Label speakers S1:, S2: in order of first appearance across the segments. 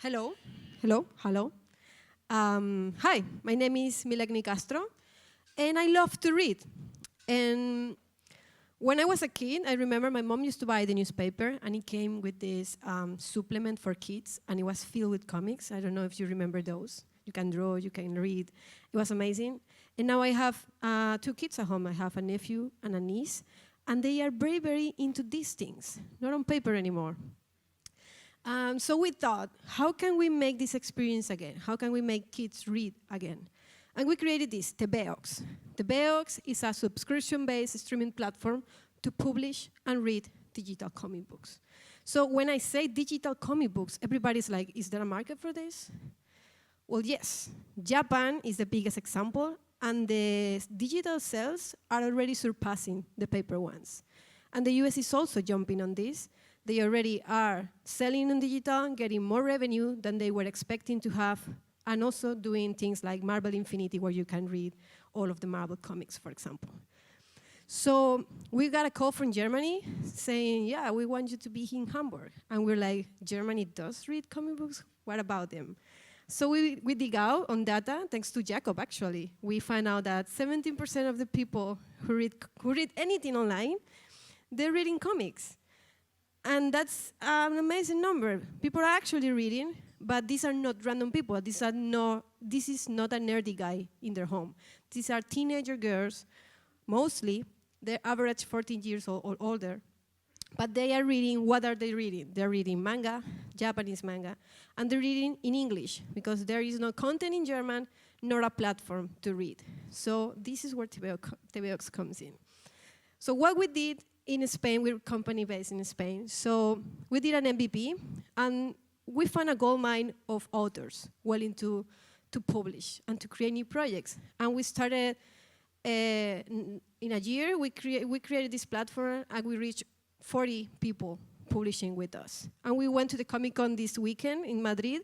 S1: Hello, hello. Hi, my name is Milagni Castro, and I love to read. And when I was a kid, I remember my mom used to buy the newspaper, and it came with this supplement for kids, and it was filled with comics. I don't know if you remember those. You can draw, you can read. It was amazing. And now I have 2 kids at home. I have a nephew and a niece, and they are very, very into these things, not on paper anymore. So we thought, how can we make this experience again? How can we make kids read again? And we created this, Tebeox. Tebeox is a subscription-based streaming platform to publish and read digital comic books. So when I say digital comic books, everybody's like, is there a market for this? Well, yes. Japan is the biggest example, and the digital sales are already surpassing the paper ones. And the US is also jumping on this. They already are selling on digital, getting more revenue than they were expecting to have, and also doing things like Marvel Infinity, where you can read all of the Marvel comics, for example. So we got a call from Germany saying, yeah, we want you to be in Hamburg. And we're like, Germany does read comic books? What about them? So we dig out on data, thanks to Jacob, actually. We find out that 17% of the people who read anything online, they're reading comics. And that's an amazing number. People are actually reading, but these are not random people. This is not a nerdy guy in their home. These are teenager girls, mostly. They're average 14 years old or older. But they are reading, what are they reading? They're reading manga, Japanese manga, and they're reading in English, because there is no content in German, nor a platform to read. So this is where Tebeox comes in. So what we did in Spain, we're a company based in Spain. So we did an MVP, and we found a gold mine of authors willing to publish and to create new projects. And we started, in a year, we created this platform, and we reached 40 people publishing with us. And we went to the Comic-Con this weekend in Madrid,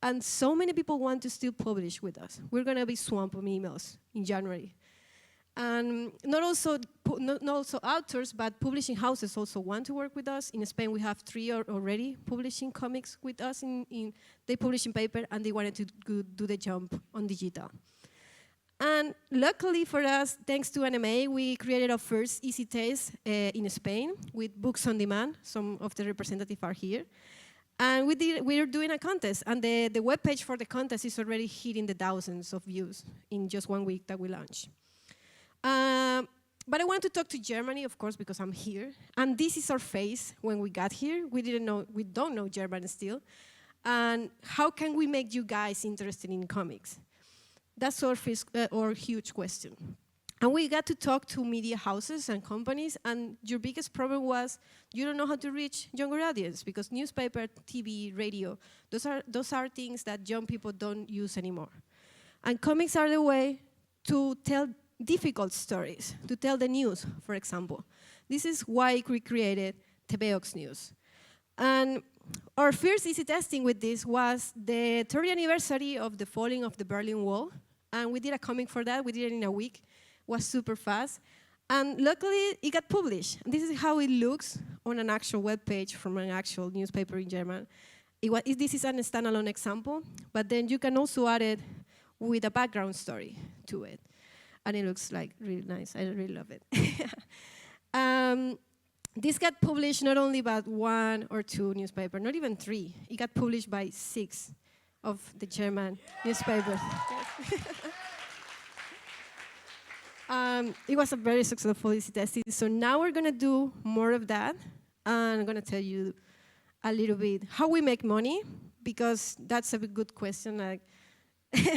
S1: and so many people want to still publish with us. We're going to be swamped with emails in January. And not also authors, but publishing houses also want to work with us. In Spain, we have 3 already publishing comics with us. They publish in paper, and they wanted to do the jump on digital. And luckily for us, thanks to NMA, we created our first easy test in Spain with books on demand. Some of the representatives are here. And we're doing a contest, and the webpage for the contest is already hitting the thousands of views in just 1 week that we launched. But I want to talk to Germany, of course, because I'm here. And this is our face when we got here. We don't know German still. And how can we make you guys interested in comics? That's our huge question. And we got to talk to media houses and companies, and your biggest problem was you don't know how to reach younger audience, because newspaper, TV, radio, those are things that young people don't use anymore. And comics are the way to tell difficult stories, to tell the news, for example. This is why we created Tebeox News. And our first easy testing with this was the 30th anniversary of the falling of the Berlin Wall. And we did a comic for that. We did it in a week. It was super fast. And luckily, it got published. And this is how it looks on an actual web page from an actual newspaper in German. This is a standalone example, but then you can also add it with a background story to it. And it looks like really nice. I really love it. This got published not only by 1 or 2 newspapers, not even 3. It got published by 6 of the German newspapers. It was a very successful easy testing. So now we're going to do more of that. And I'm going to tell you a little bit how we make money, because that's a good question. Like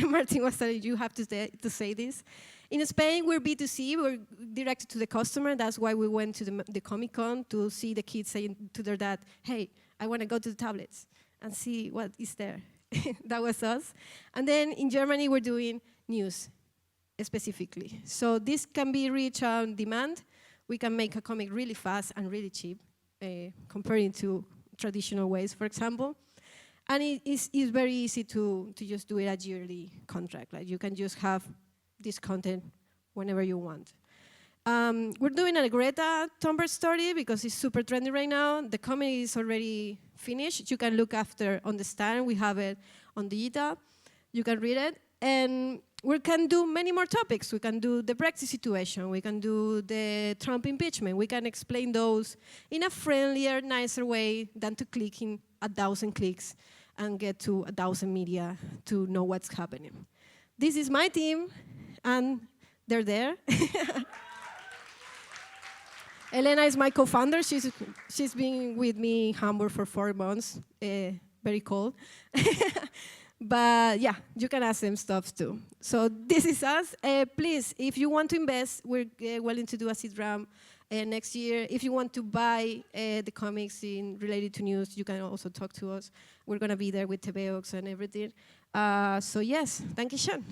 S1: Martin was saying, you have to say this. In Spain, we're B2C, we're directed to the customer. That's why we went to the Comic-Con to see the kids saying to their dad, hey, I want to go to the tablets and see what is there. That was us. And then in Germany, we're doing news specifically. So this can be reached on demand. We can make a comic really fast and really cheap, comparing to traditional ways, for example. And it's very easy to just do it a yearly contract. Like you can just have this content whenever you want. We're doing a Greta Thunberg story because it's super trendy right now. The comic is already finished. You can look after on the stand. We have it on digital. You can read it. And we can do many more topics. We can do the Brexit situation. We can do the Trump impeachment. We can explain those in a friendlier, nicer way than to click in 1,000 clicks and get to 1,000 media to know what's happening. This is my team, and they're there. Elena is my co-founder. She's been with me in Hamburg for 4 months. Very cold. But yeah, you can ask them stuff too. So this is us. Please, if you want to invest, we're willing to do a seed round next year. If you want to buy the comics related to news, you can also talk to us. We're going to be there with Tebeox and everything. So yes, thank you, Sean.